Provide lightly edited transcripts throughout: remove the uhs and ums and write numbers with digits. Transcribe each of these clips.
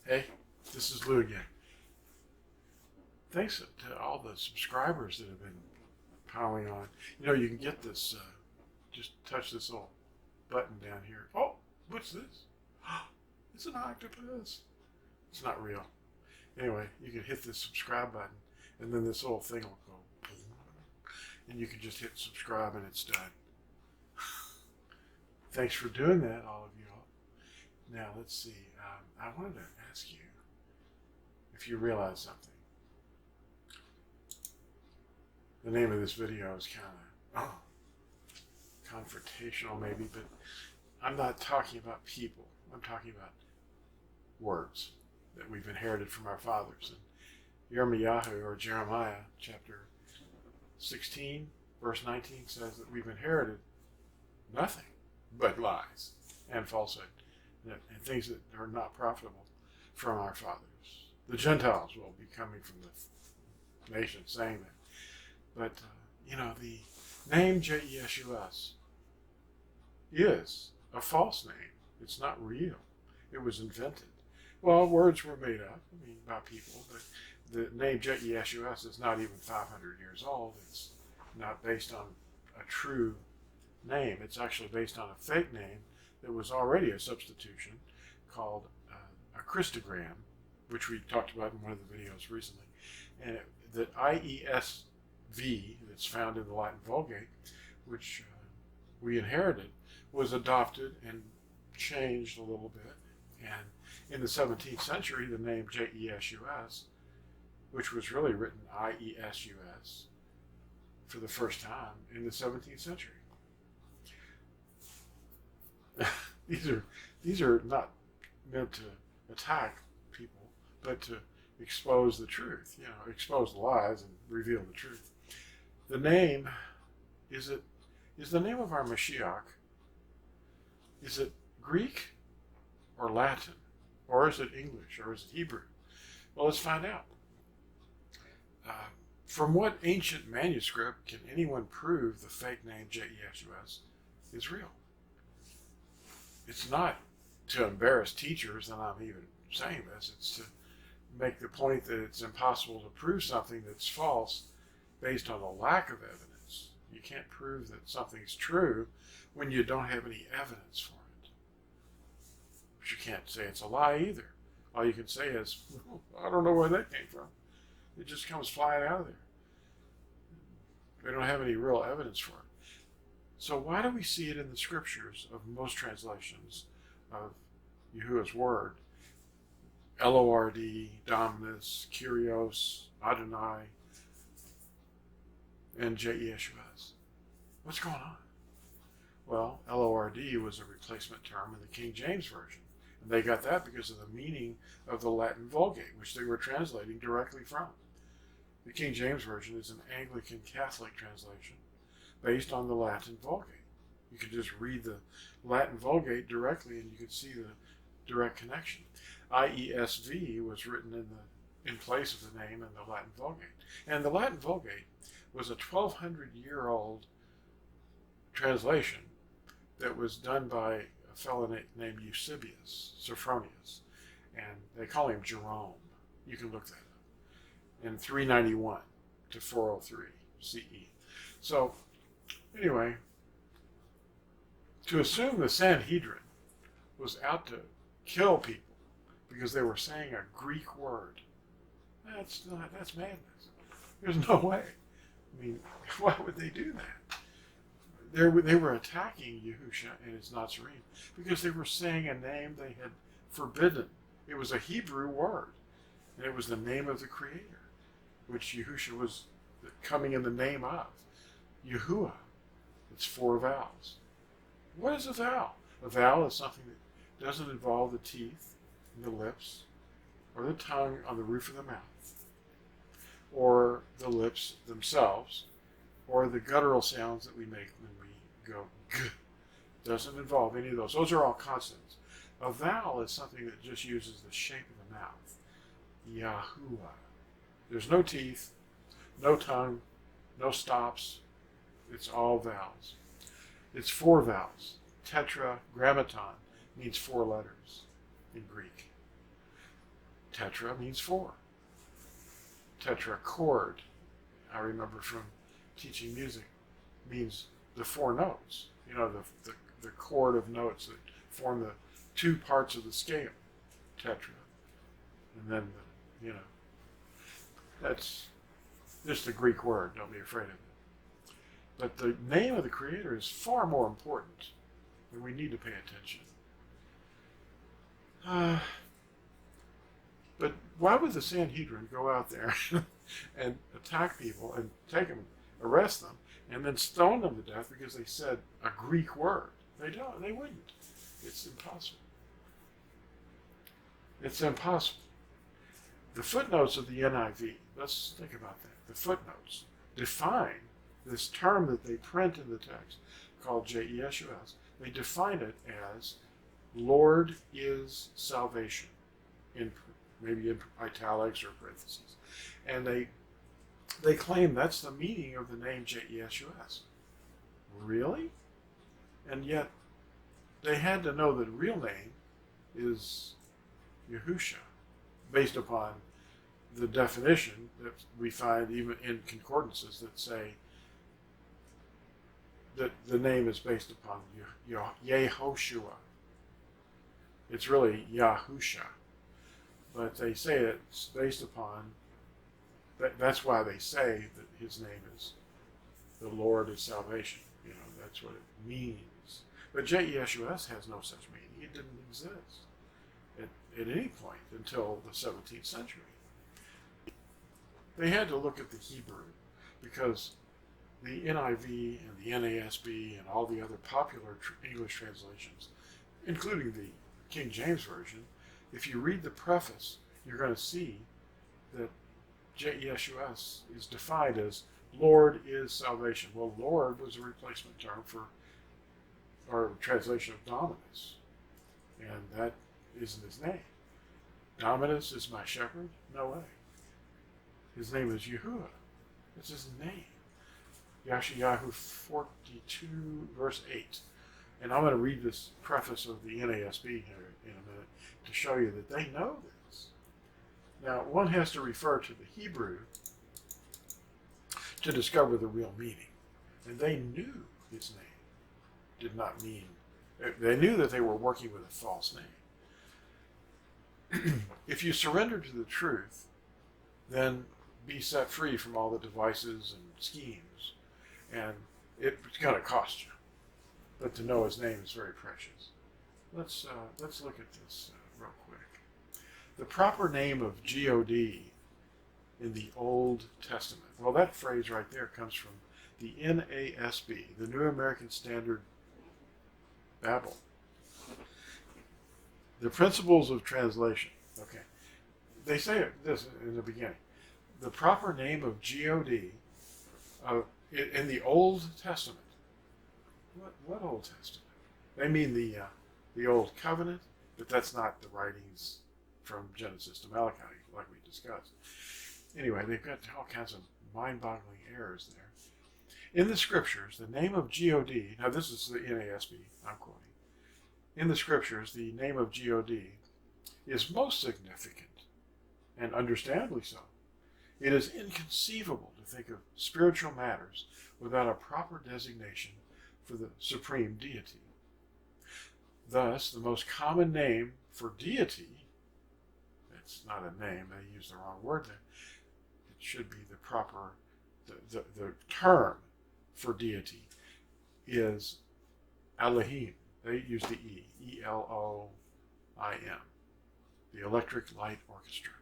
Hey, this is Lew again. Thanks to all the subscribers that have been piling on. You know, you can get this, just touch this little button down here. Oh, what's this? It's an octopus. It's not real. Anyway, you can hit this subscribe button, and then this little thing will go boom, and you can just hit subscribe and it's done. Thanks for doing that, all of you all. Now, let's see. I wanted to ask you if you realize something. The name of this video is kind of confrontational maybe, but I'm not talking about people. I'm talking about words that we've inherited from our fathers. And Yirmiyahu, or Jeremiah, chapter 16, verse 19 says that we've inherited nothing but lies and falsehood and things that are not profitable from our fathers. The Gentiles will be coming from the nation saying that. But, the name J-E-S-U-S is a false name. It's not real. It was invented. Well, words were made up, by people, but the name J-E-S-U-S is not even 500 years old. It's not based on a true name. It's actually based on a fake name that was already a substitution called a Christogram, which we talked about in one of the videos recently. And the IESV that's found in the Latin Vulgate, which we inherited, was adopted and changed a little bit. And in the 17th century, the name J-E-S-U-S, which was really written I-E-S-U-S for the first time in the 17th century. These are not meant to attack people, but to expose the truth, expose the lies and reveal the truth. The name, is the name of our Mashiach, is it Greek or Latin? Or is it English? Or is it Hebrew? Well, let's find out. From what ancient manuscript can anyone prove the fake name J-E-S-U-S is real? It's not to embarrass teachers, and I'm even saying this. It's to make the point that it's impossible to prove something that's false based on a lack of evidence. You can't prove that something's true when you don't have any evidence for it. But you can't say it's a lie either. All you can say is, I don't know where that came from. It just comes flying out of there. We don't have any real evidence for it. So why do we see it in the scriptures of most translations of Yahuwah's word? L-O-R-D, Dominus, Kyrios, Adonai, and J-E-S-U-S. What's going on? Well, L-O-R-D was a replacement term in the King James Version. And they got that because of the meaning of the Latin Vulgate, which they were translating directly from. The King James Version is an Anglican Catholic translation based on the Latin Vulgate. You can just read the Latin Vulgate directly and you can see the direct connection. IESV was written in place of the name in the Latin Vulgate. And the Latin Vulgate was a 1,200-year-old translation that was done by a fellow named Eusebius, Sophronius, and they call him Jerome. You can look that up. In 391 to 403 CE. So, anyway, to assume the Sanhedrin was out to kill people because they were saying a Greek word, that's madness. There's no way. Why would they do that? They were attacking Yahusha and his Nazarene because they were saying a name they had forbidden. It was a Hebrew word, and it was the name of the Creator, which Yahusha was coming in the name of. Yahuwah. It's 4 vowels. What is a vowel? A vowel is something that doesn't involve the teeth, the lips, or the tongue on the roof of the mouth, or the lips themselves, or the guttural sounds that we make when we go g. Doesn't involve any of those. Those are all consonants. A vowel is something that just uses the shape of the mouth. Yahuwah. There's no teeth, no tongue, no stops. It's all vowels. It's 4 vowels. Tetragrammaton means 4 letters in Greek. Tetra means four. Tetrachord, I remember from teaching music, means the four notes. You know, the chord of notes that form the two parts of the scale. Tetra. And then, that's just a Greek word. Don't be afraid of it. But the name of the Creator is far more important, and we need to pay attention. But why would the Sanhedrin go out there and attack people and take them, arrest them, and then stone them to death because they said a Greek word? They don't. They wouldn't. It's impossible. It's impossible. The footnotes of the NIV, let's think about that. The footnotes define this term that they print in the text called J-E-S-U-S. They define it as Lord is salvation, maybe in italics or parentheses. And they claim that's the meaning of the name J-E-S-U-S. Really? And yet they had to know that the real name is Yahusha, based upon the definition that we find even in concordances that say that the name is based upon Yehoshua. It's really Yahusha, but they say it's based upon, that's why they say that his name is the Lord is salvation. That's what it means. But J-E-S-U-S has no such meaning. It didn't exist at any point until the 17th century. They had to look at the Hebrew because the NIV and the NASB and all the other popular English translations, including the King James Version, if you read the preface, you're going to see that J-E-S-U-S is defined as Lord is salvation. Well, Lord was a replacement term for, or translation of Dominus, and that isn't his name. Dominus is my shepherd? No way. His name is Yahuwah. That's his name. Yeshayahu 42, verse 8. And I'm going to read this preface of the NASB here in a minute to show you that they know this. Now, one has to refer to the Hebrew to discover the real meaning. And they knew his name did not mean, they knew that they were working with a false name. If you surrender to the truth, then be set free from all the devices and schemes. And it's going to cost you. But to know his name is very precious. Let's look at this real quick. The proper name of God in the Old Testament. Well, that phrase right there comes from the NASB, the New American Standard Babel. The principles of translation. Okay. They say this in the beginning. The proper name of God in the Old Testament. What Old Testament? They mean the Old Covenant, but that's not the writings from Genesis to Malachi, like we discussed. Anyway, they've got all kinds of mind-boggling errors there. In the Scriptures, the name of God, now this is the NASB I'm quoting. In the Scriptures, the name of God is most significant, and understandably so. It is inconceivable to think of spiritual matters without a proper designation for the supreme deity. Thus, the most common name for deity, it's not a name, they use the wrong word there, it should be the proper, the term for deity is Elohim. They use the E, E-L-O-I-M, the Electric Light Orchestra.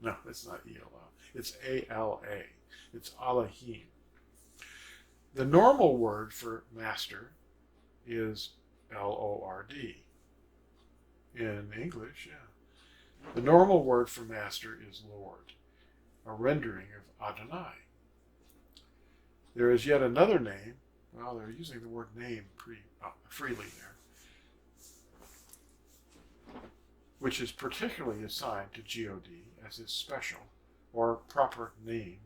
No, it's not E-L-O, it's A-L-A, it's Elohim. The normal word for master is L-O-R-D. In English, yeah. The normal word for master is Lord, a rendering of Adonai. There is yet another name. Well, they're using the word name pretty freely there, which is particularly assigned to God as his special or proper name.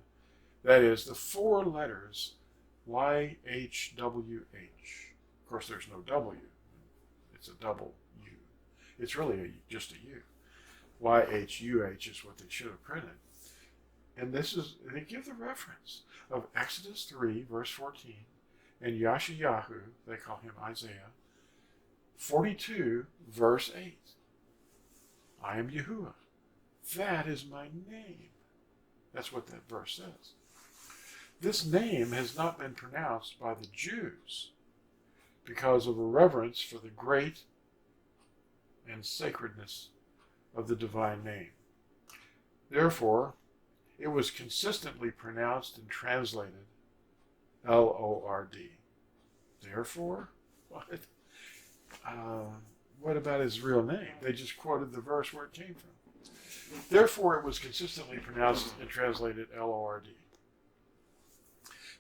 That is, the four letters Y-H-W-H. Of course, there's no W. It's a double U. It's really just a U. YHUH is what they should have printed. And they give the reference of Exodus 3, verse 14, and Yashayahu, they call him Isaiah, 42, verse 8. I am Yahuwah. That is my name. That's what that verse says. This name has not been pronounced by the Jews because of a reverence for the great and sacredness of the divine name. Therefore, it was consistently pronounced and translated Lord. Therefore, what? What about his real name? They just quoted the verse where it came from. Therefore, it was consistently pronounced and translated Lord.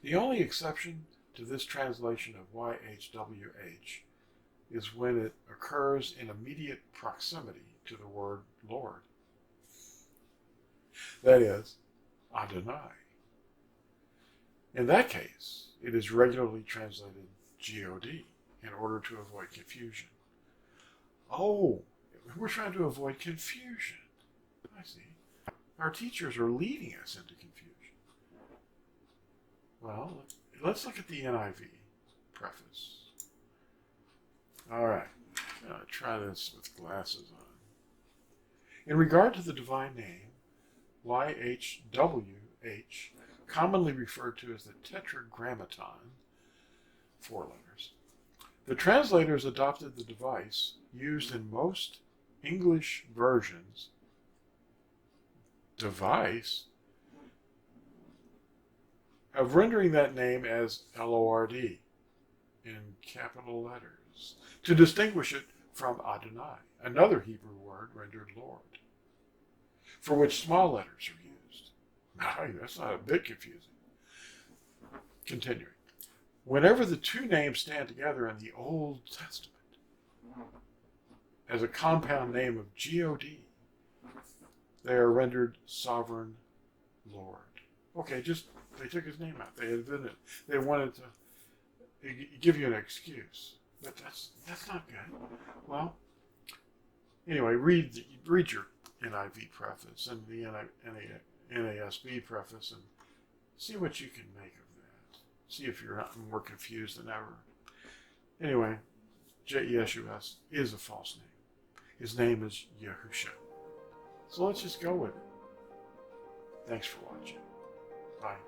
The only exception to this translation of YHWH is when it occurs in immediate proximity to the word Lord. That is, Adonai. In that case, it is regularly translated God in order to avoid confusion. Oh, we're trying to avoid confusion. I see. Our teachers are leading us into confusion. Well, let's look at the NIV preface. All right. I'm going to try this with glasses on. In regard to the divine name, YHWH, commonly referred to as the Tetragrammaton, 4 letters, the translators adopted the device used in most English versions. Device of rendering that name as Lord in capital letters to distinguish it from Adonai, another Hebrew word rendered Lord, for which small letters are used. No, that's not a bit confusing. Continuing. Whenever the two names stand together in the Old Testament as a compound name of God, they are rendered Sovereign Lord. Okay, they took his name out. They invented it. They wanted to give you an excuse, but that's not good. Well, anyway, read your NIV preface and the NASB preface and see what you can make of that. See if you're not more confused than ever. Anyway, JESUS is a false name. His name is Yahusha. So let's just go with it. Thanks for watching. Bye.